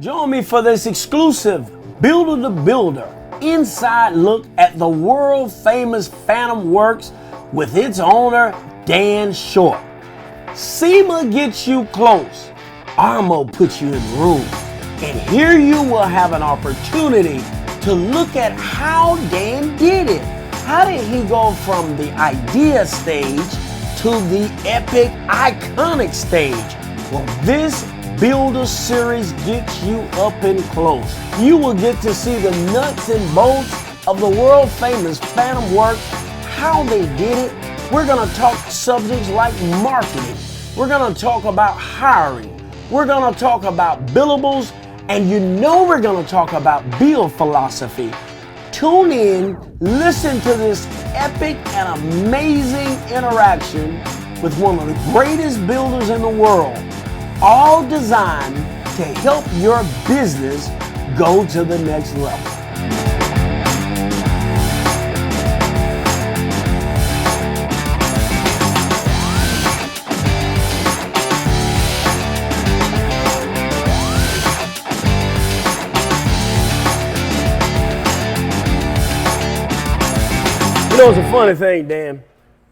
Join me for this exclusive Builder to Builder inside look at the world famous FantomWorks with its owner, Dan Short. SEMA gets you close. ARMO puts you in room. And here you will have an opportunity to look at how Dan did it. How did he go from the idea stage to the epic, iconic stage? Well, this Builder series gets you up and close. You will get to see the nuts and bolts of the world famous FantomWorks, how they did it. We're gonna talk subjects like marketing. We're gonna talk about hiring. We're gonna talk about billables, and you know we're gonna talk about build philosophy. Tune in, listen to this epic and amazing interaction with one of the greatest builders in the world, all designed to help your business go to the next level. You know, it's a funny thing, Dan.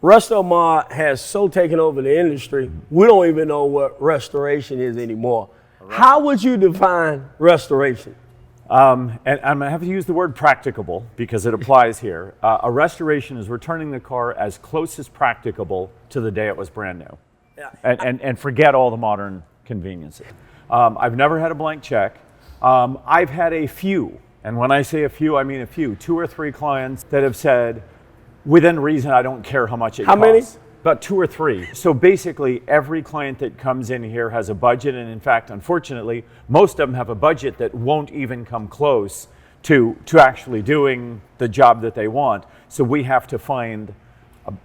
Rest-O-Ma has so taken over the industry, we don't even know what restoration is anymore. Right. How would you define restoration? And I'm going to have to use the word practicable because it applies here. A restoration is returning the car as close as practicable to the day it was brand new. Yeah. And forget all the modern conveniences. I've never had a blank check. I've had a few, and when I say a few, I mean a few, 2 or 3 clients that have said, within reason, I don't care how much it costs. How many? About 2 or 3. So basically, every client that comes in here has a budget, and in fact, unfortunately, most of them have a budget that won't even come close to actually doing the job that they want. So we have to find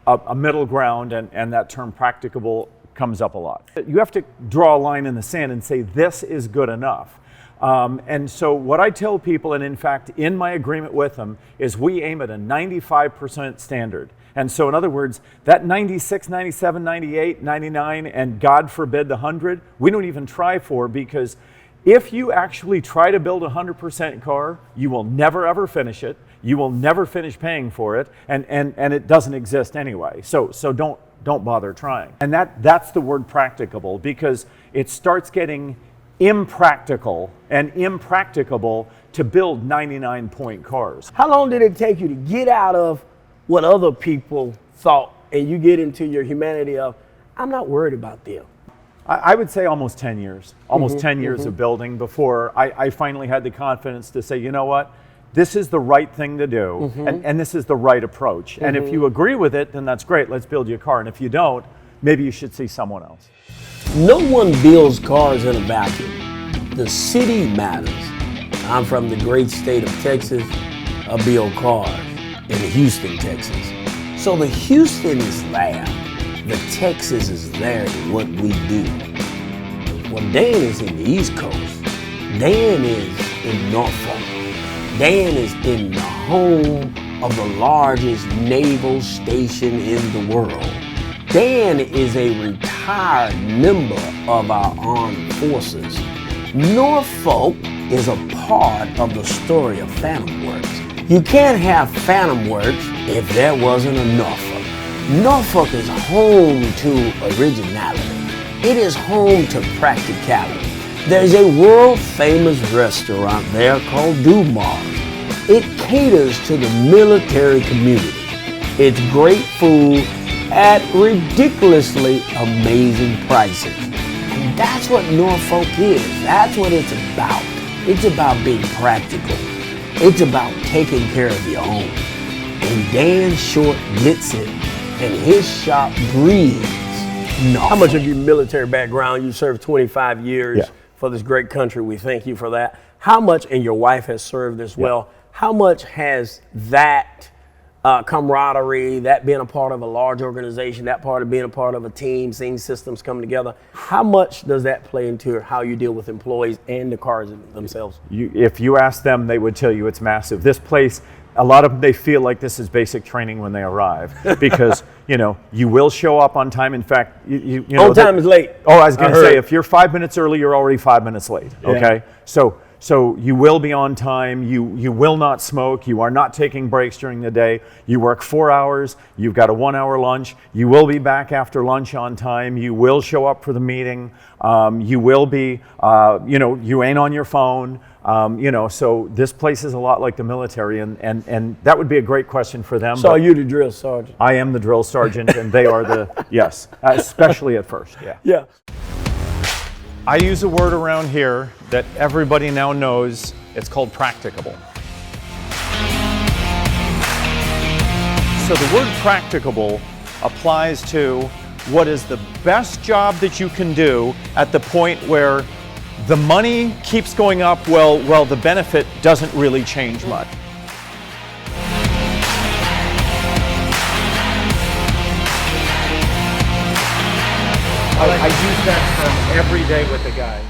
a middle ground, and that term practicable comes up a lot. You have to draw a line in the sand and say, this is good enough. And so what I tell people, and in fact, in my agreement with them, is we aim at a 95% standard. And so in other words, that 96, 97, 98, 99, and God forbid the 100, we don't even try for, because if you actually try to build a 100% car, you will never ever finish it. You will never finish paying for it, and it doesn't exist anyway. So don't bother trying. And that's the word practicable, because it starts getting impractical and impracticable to build 99-point cars. How long did it take you to get out of what other people thought and you get into your humanity of, I'm not worried about them? I would say almost 10 years. Almost 10 years of building before I finally had the confidence to say, you know what? This is the right thing to do, and this is the right approach. And if you agree with it, then that's great. Let's build you a car. And if you don't, maybe you should see someone else. No one builds cars in a vacuum. The city matters. I'm from the great state of Texas. I build cars in Houston, Texas. So the Houston is there. The Texas is there in what we do. Well, Dan is in the East Coast. Dan is in Norfolk. Dan is in the home of the largest naval station in the world. Dan is a retired member of our armed forces. Norfolk is a part of the story of FantomWorks. You can't have FantomWorks if there wasn't a Norfolk. Norfolk is home to originality. It is home to practicality. There's a world famous restaurant there called Dumas. It caters to the military community. It's great food at ridiculously amazing prices. And that's what Norfolk is. That's what it's about. It's about being practical. It's about taking care of your own. And Dan Short gets it, and his shop breathes Norfolk. How much of your military background? You served 25 years for this great country. We thank you for that. How much, and your wife has served as well, how much has that camaraderie, that being a part of a large organization, that part of being a part of a team, seeing systems come together, how much does that play into how you deal with employees and the cars themselves? If you ask them, they would tell you it's massive. This place a lot of them, they feel like this is basic training when they arrive because, you know, you will show up on time. In fact, you know. On time is late. Oh, I was going to say, if you're 5 minutes early, you're already 5 minutes late, okay? So you will be on time, you will not smoke, you are not taking breaks during the day, you work 4 hours, you've got a 1 hour lunch, you will be back after lunch on time, you will show up for the meeting, you will be, you know, you ain't on your phone, you know, so this place is a lot like the military, and that would be a great question for them. So are you the drill sergeant? I am the drill sergeant, and they are the, yes, especially at first, yeah. Yeah. I use a word around here that everybody now knows. It's called practicable. So the word practicable applies to what is the best job that you can do at the point where the money keeps going up well the benefit doesn't really change much. I use that term every day with the guys.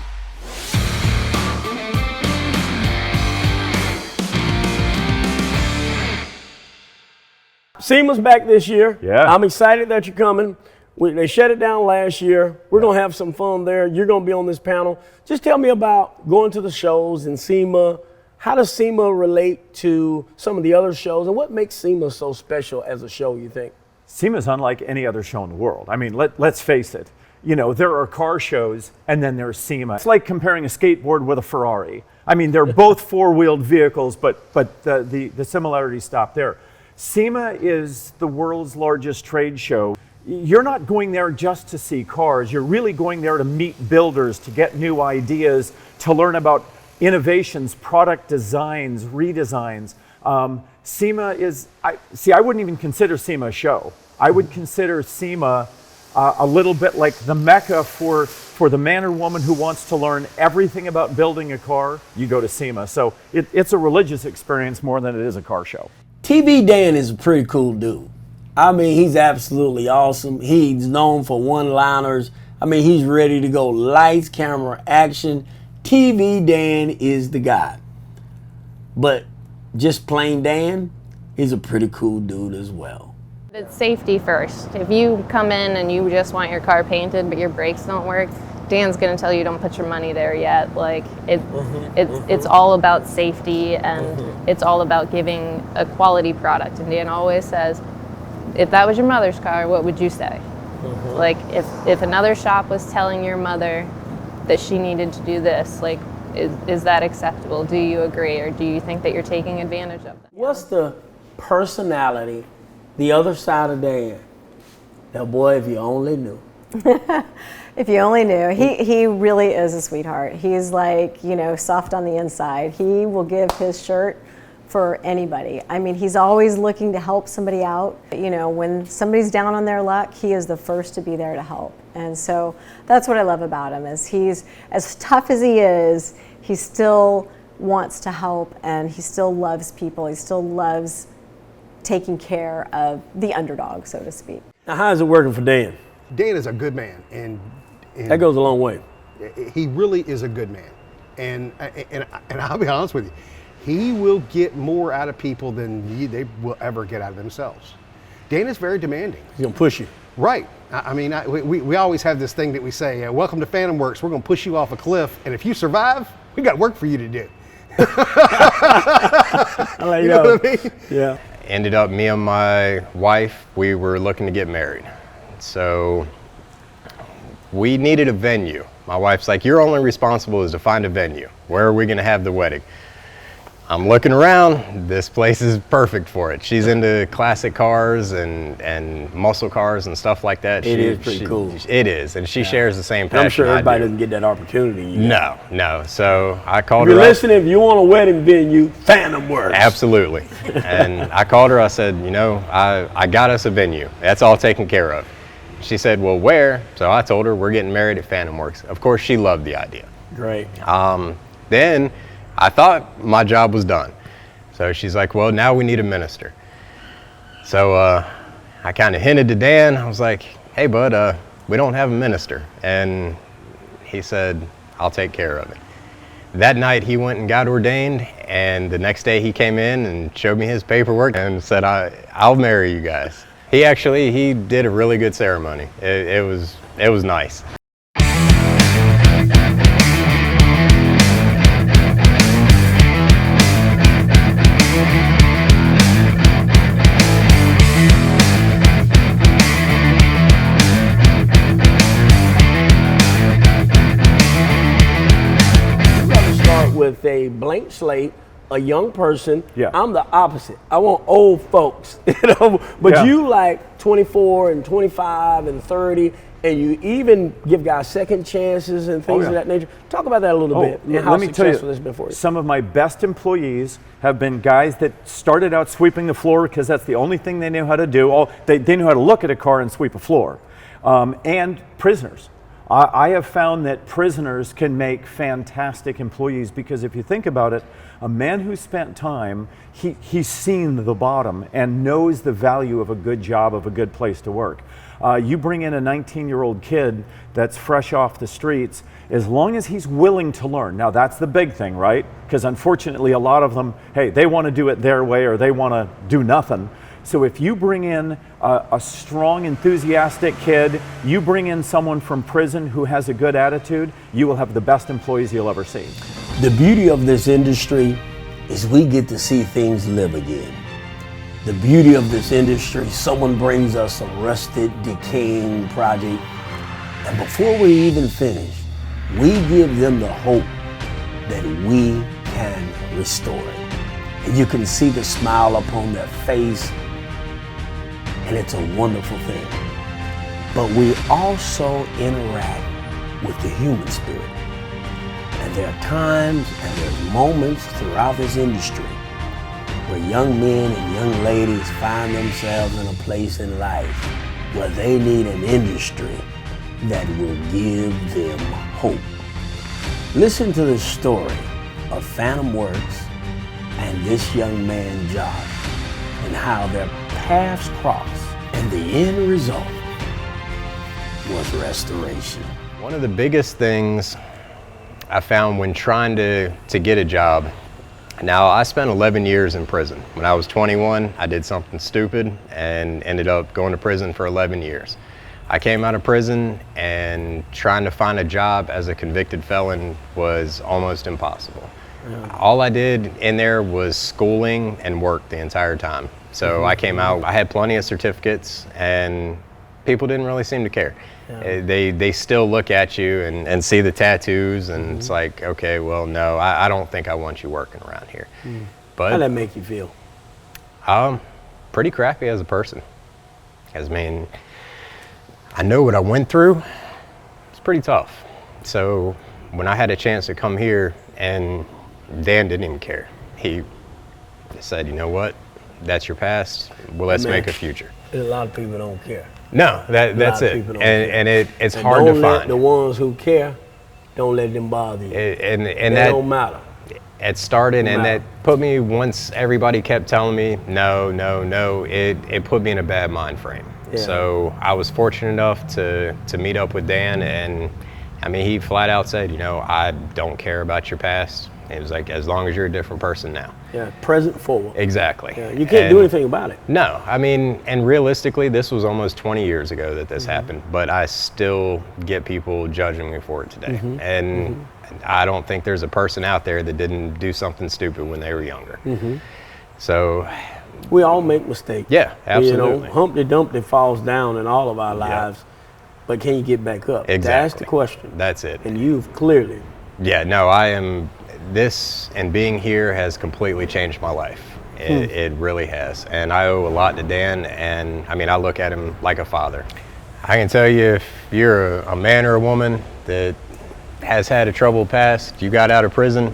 SEMA's back this year. Yeah. I'm excited that you're coming. They shut it down last year. We're going to have some fun there. You're going to be on this panel. Just tell me about going to the shows and SEMA. How does SEMA relate to some of the other shows, and what makes SEMA so special as a show, you think? SEMA is unlike any other show in the world. I mean, let's face it. You know, there are car shows, and then there's SEMA. It's like comparing a skateboard with a Ferrari. I mean, they're both four-wheeled vehicles, but the similarities stop there. SEMA is the world's largest trade show. You're not going there just to see cars. You're really going there to meet builders, to get new ideas, to learn about innovations, product designs, redesigns. SEMA is, I wouldn't even consider SEMA a show. I would consider SEMA a little bit like the mecca for the man or woman who wants to learn everything about building a car. You go to SEMA. So it's a religious experience more than it is a car show. TV Dan is a pretty cool dude. I mean, he's absolutely awesome. He's known for one-liners. I mean, he's ready to go. Lights, camera, action. TV Dan is the guy. But just plain Dan is a pretty cool dude as well. It's safety first. If you come in and you just want your car painted but your brakes don't work, Dan's gonna tell you don't put your money there yet. Like it's all about safety, and it's all about giving a quality product. And Dan always says, if that was your mother's car, what would you say? Like if another shop was telling your mother that she needed to do this, like is that acceptable? Do you agree, or do you think that you're taking advantage of them? What's the personality, the other side of Dan? Now, boy, if you only knew. If you only knew. He really is a sweetheart. He's like, you know, soft on the inside. He will give his shirt for anybody. I mean, he's always looking to help somebody out. You know, when somebody's down on their luck, he is the first to be there to help. And so that's what I love about him, is he's as tough as he is, he still wants to help, and he still loves people. He still loves taking care of the underdog, so to speak. Now, how's it working for Dan? Dan is a good man, and That goes a long way. he really is a good man. And I'll be honest with you, he will get more out of people than they will ever get out of themselves. Dan is very demanding. He's gonna push you. Right. I mean, we always have this thing that we say, welcome to FantomWorks, we're gonna push you off a cliff, and if you survive, we got work for you to do. You know what I mean? Yeah. Ended up, me and my wife, we were looking to get married. So we needed a venue. My wife's like, your only responsible is to find a venue. Where are we gonna have the wedding? I'm looking around, this place is perfect for it. She's into classic cars and muscle cars and stuff like that. It is pretty cool. It is, and she shares the same passion. I'm sure everybody I do. doesn't get that opportunity. No. So I called If her you're up. listening, if you want a wedding venue, FantomWorks. Absolutely. And I called her, I said, you know, I got us a venue. That's all taken care of. She said, well, where? So I told her we're getting married at FantomWorks. Of course, she loved the idea. Great. Then I thought my job was done. So she's like, well, now we need a minister. So I kind of hinted to Dan. I was like, hey, bud, we don't have a minister. And he said, I'll take care of it. That night he went and got ordained, And the next day he came in and showed me his paperwork and said, I'll marry you guys. He did a really good ceremony. It was nice. With a blank slate, a young person. Yeah. I'm the opposite. I want old folks, But you like 24 and 25 and 30, and you even give guys second chances and things of that nature. Talk about that a little bit and how let me tell successful you, it's been for you. some of my best employees have been guys that started out sweeping the floor because that's the only thing they knew how to do. They knew how to look at a car and sweep a floor. And prisoners. I have found that prisoners can make fantastic employees because if you think about it, a man who spent time, he's seen the bottom and knows the value of a good job, of a good place to work. You bring in a 19-year-old kid that's fresh off the streets, as long as he's willing to learn. Now that's the big thing, right? Because unfortunately a lot of them, hey, they want to do it their way or they want to do nothing. So if you bring in a strong, enthusiastic kid, you bring in someone from prison who has a good attitude, you will have the best employees you'll ever see. The beauty of this industry is we get to see things live again. The beauty of this industry, someone brings us a rusted, decaying project, and before we even finish, we give them the hope that we can restore it. And you can see the smile upon their face, and it's a wonderful thing. But we also interact with the human spirit. And there are times and there's moments throughout this industry where young men and young ladies find themselves in a place in life where they need an industry that will give them hope. Listen to the story of FantomWorks and this young man, Josh, and how their paths crossed, and the end result was restoration. One of the biggest things I found when trying to get a job, now I spent 11 years in prison. When I was 21, I did something stupid and ended up going to prison for 11 years. I came out of prison and trying to find a job as a convicted felon was almost impossible. Yeah. All I did in there was schooling and work the entire time. So I came out, I had plenty of certificates and people didn't really seem to care. Yeah. They still look at you and see the tattoos and it's like, okay, well, no, I don't think I want you working around here. But how'd that make you feel? Pretty crappy as a person. Because, I mean, I know what I went through. It's pretty tough. So when I had a chance to come here, and Dan didn't even care. He said, you know what? That's your past. Well, let's make a future. A lot of people don't care. No, that's it. And it's hard to find. Let the ones who care, don't let them bother you. And that don't matter. It started, and that put me, once everybody kept telling me, no, no, no, it put me in a bad mind frame. Yeah. So I was fortunate enough to meet up with Dan, and I mean, he flat out said, you know, I don't care about your past. It was like, as long as you're a different person now. Yeah, present forward. Exactly. Yeah, you can't do anything about it. No, I mean, and realistically, this was almost 20 years ago that this happened, but I still get people judging me for it today. And I don't think there's a person out there that didn't do something stupid when they were younger. So we all make mistakes. Yeah, absolutely. You know, Humpty Dumpty falls down in all of our lives, but can you get back up? Exactly. That's the question. That's it. And you've clearly. Yeah, no, I am. This and being here has completely changed my life. It really has. And I owe a lot to Dan, and I mean, I look at him like a father. I can tell you, if you're a man or a woman that has had a troubled past, you got out of prison,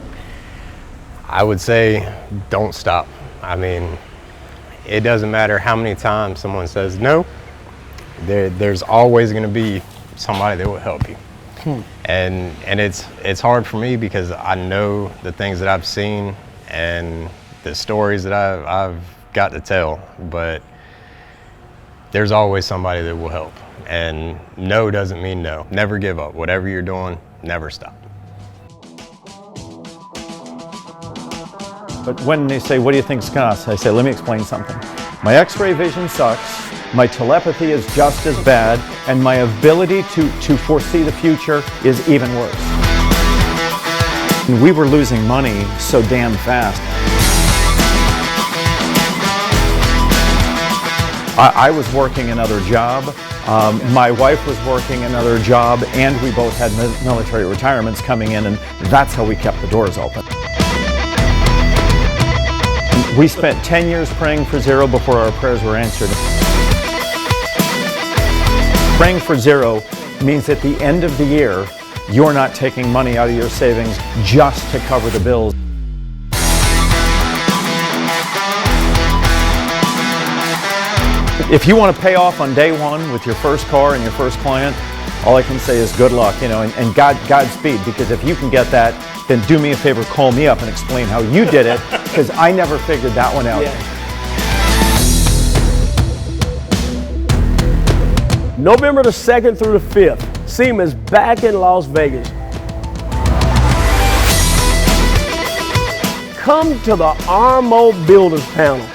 I would say don't stop. I mean, it doesn't matter how many times someone says no, there's always going to be somebody that will help you. And it's hard for me because I know the things that I've seen and the stories that I've got to tell, but there's always somebody that will help. And no doesn't mean no. Never give up. Whatever you're doing, never stop. But when they say, what do you think's gonna cost? I say, let me explain something. My x-ray vision sucks, my telepathy is just as bad, and my ability to foresee the future is even worse. And we were losing money so damn fast. I was working another job, my wife was working another job, and we both had military retirements coming in, and that's how we kept the doors open. We spent 10 years praying for zero before our prayers were answered. Praying for zero means at the end of the year, you're not taking money out of your savings just to cover the bills. If you want to pay off on day one with your first car and your first client, all I can say is good luck, you know, and Godspeed, because if you can get that, then do me a favor, call me up and explain how you did it, because I never figured that one out. Yeah. November the 2nd through the 5th, SEMA is back in Las Vegas. Come to the ARMO Builders Panel.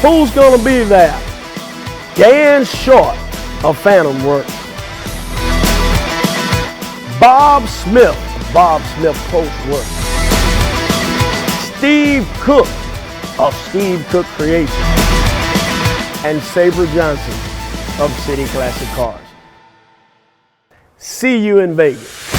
Who's going to be there? Dan Short of FantomWorks. Bob Smith of Bob Smith Coach Works. Steve Cook of Steve Cook Creation. And Sabra Johnson of City Classic Cars. See you in Vegas.